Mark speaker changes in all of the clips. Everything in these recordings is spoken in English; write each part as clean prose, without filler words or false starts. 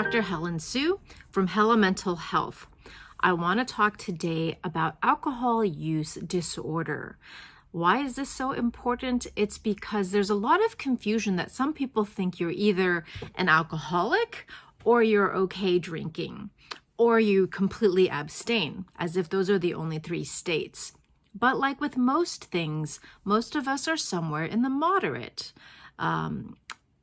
Speaker 1: Dr. Helen Sue from Hella Mental Health. I want to talk today about alcohol use disorder. Why is this so important? It's because there's a lot of confusion that some people think you're either an alcoholic or you're okay drinking, or you completely abstain, as if those are the only three states. But like with most things, most of us are somewhere in the moderate.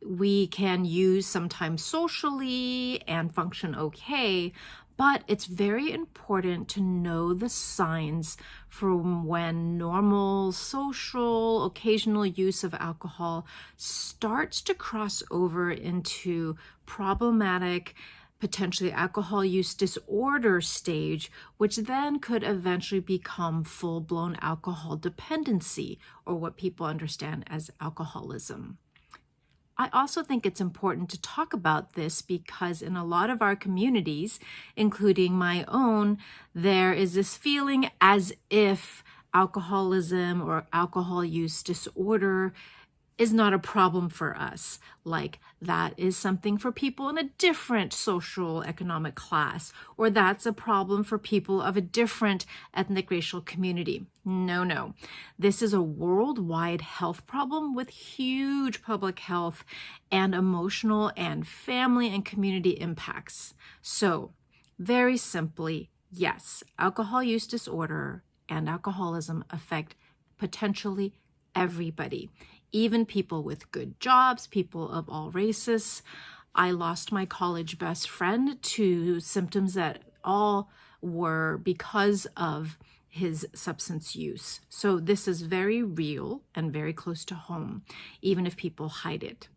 Speaker 1: We can use sometimes socially and function okay, but it's very important to know the signs from when normal, social, occasional use of alcohol starts to cross over into problematic, potentially alcohol use disorder stage, which then could eventually become full-blown alcohol dependency, or what people understand as alcoholism. I also think it's important to talk about this because in a lot of our communities, including my own, there is this feeling as if alcoholism or alcohol use disorder is not a problem for us. Like that is something for people in a different social economic class, or that's a problem for people of a different ethnic racial community. No. This is a worldwide health problem with huge public health and emotional and family and community impacts. So very simply, yes, alcohol use disorder and alcoholism affect potentially everybody, even people with good jobs, people of all races. I lost my college best friend to symptoms that all were because of his substance use. So this is very real and very close to home, even if people hide it.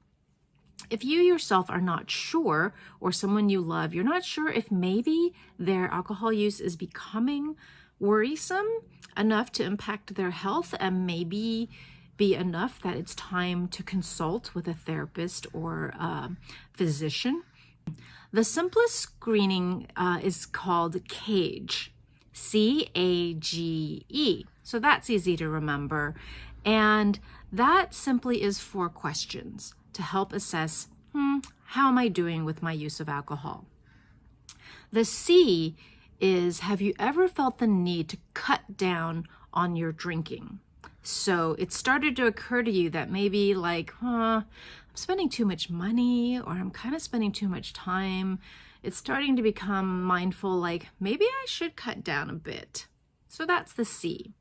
Speaker 1: If you yourself are not sure, or someone you love, you're not sure if maybe their alcohol use is becoming worrisome enough to impact their health and maybe be enough that it's time to consult with a therapist or a physician. The simplest screening is called CAGE, C-A-G-E. So that's easy to remember. And that simply is 4 questions to help assess, how am I doing with my use of alcohol? The C is, have you ever felt the need to cut down on your drinking? So it started to occur to you that maybe like, I'm spending too much money, or I'm kind of spending too much time. It's starting to become mindful, like maybe I should cut down a bit. So that's the C.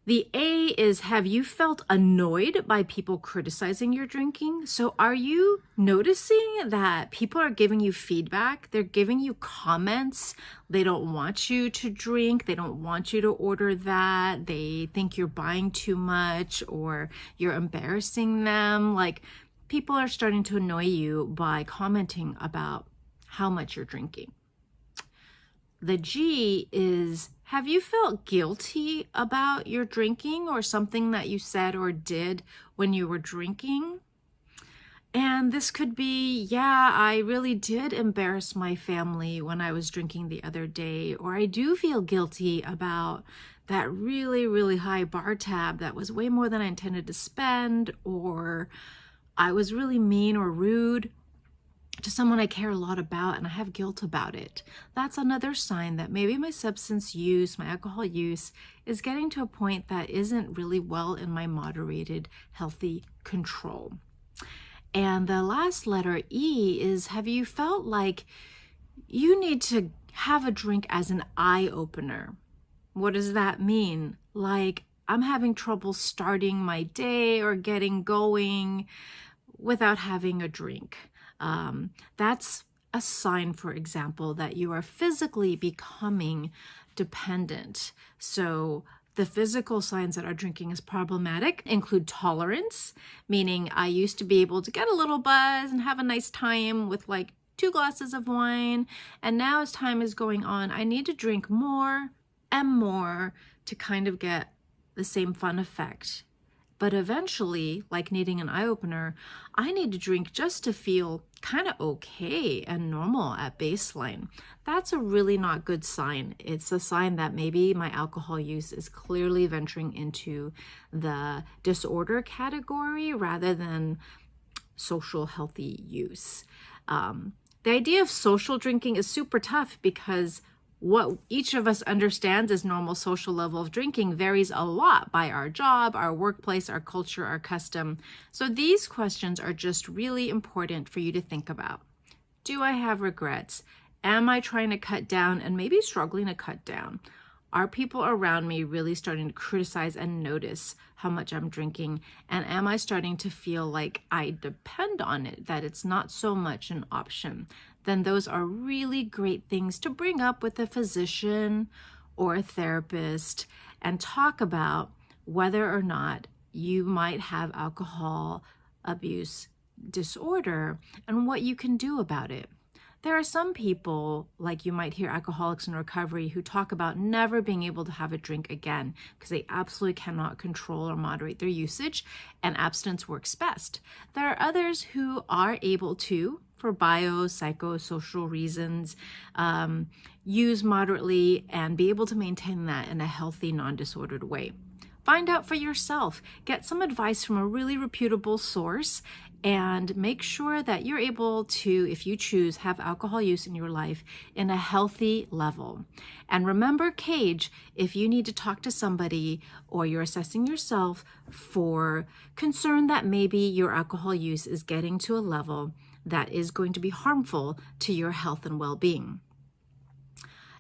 Speaker 1: The A is, have you felt annoyed by people criticizing your drinking? So are you noticing that people are giving you feedback? They're giving you comments. They don't want you to drink. They don't want you to order that. They think you're buying too much or you're embarrassing them. Like people are starting to annoy you by commenting about how much you're drinking. The G is, have you felt guilty about your drinking or something that you said or did when you were drinking? And this could be, yeah, I really did embarrass my family when I was drinking the other day, or I do feel guilty about that really, really high bar tab that was way more than I intended to spend, or I was really mean or rude to someone I care a lot about and I have guilt about it. That's another sign that maybe my substance use, my alcohol use, is getting to a point that isn't really well in my moderated, healthy control. And the last letter, E, is, have you felt like you need to have a drink as an eye opener? What does that mean? Like, I'm having trouble starting my day or getting going without having a drink. That's a sign, for example, that you are physically becoming dependent. So the physical signs that our drinking is problematic include tolerance, meaning I used to be able to get a little buzz and have a nice time with like 2 glasses of wine. And now as time is going on, I need to drink more and more to kind of get the same fun effect. But eventually, like needing an eye opener, I need to drink just to feel kind of okay and normal at baseline. That's a really not good sign. It's a sign that maybe my alcohol use is clearly venturing into the disorder category rather than social healthy use. The idea of social drinking is super tough because what each of us understands as normal social level of drinking varies a lot by our job, our workplace, our culture, our custom. So these questions are just really important for you to think about. Do I have regrets? Am I trying to cut down and maybe struggling to cut down? Are people around me really starting to criticize and notice how much I'm drinking? And am I starting to feel like I depend on it, that it's not so much an option? Then those are really great things to bring up with a physician or a therapist and talk about whether or not you might have alcohol abuse disorder and what you can do about it. There are some people, like you might hear Alcoholics in Recovery, who talk about never being able to have a drink again because they absolutely cannot control or moderate their usage, and abstinence works best. There are others who are able to, for psychosocial reasons, use moderately and be able to maintain that in a healthy, non-disordered way. Find out for yourself. Get some advice from a really reputable source and make sure that you're able to, if you choose, have alcohol use in your life in a healthy level. And remember, CAGE, if you need to talk to somebody or you're assessing yourself for concern that maybe your alcohol use is getting to a level that is going to be harmful to your health and well-being.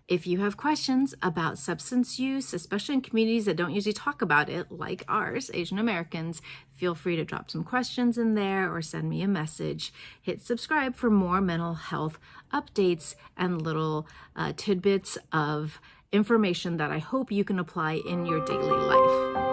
Speaker 1: If you have questions about substance use, especially in communities that don't usually talk about it, like ours, Asian Americans, feel free to drop some questions in there or send me a message. Hit subscribe for more mental health updates and little tidbits of information that I hope you can apply in your daily life.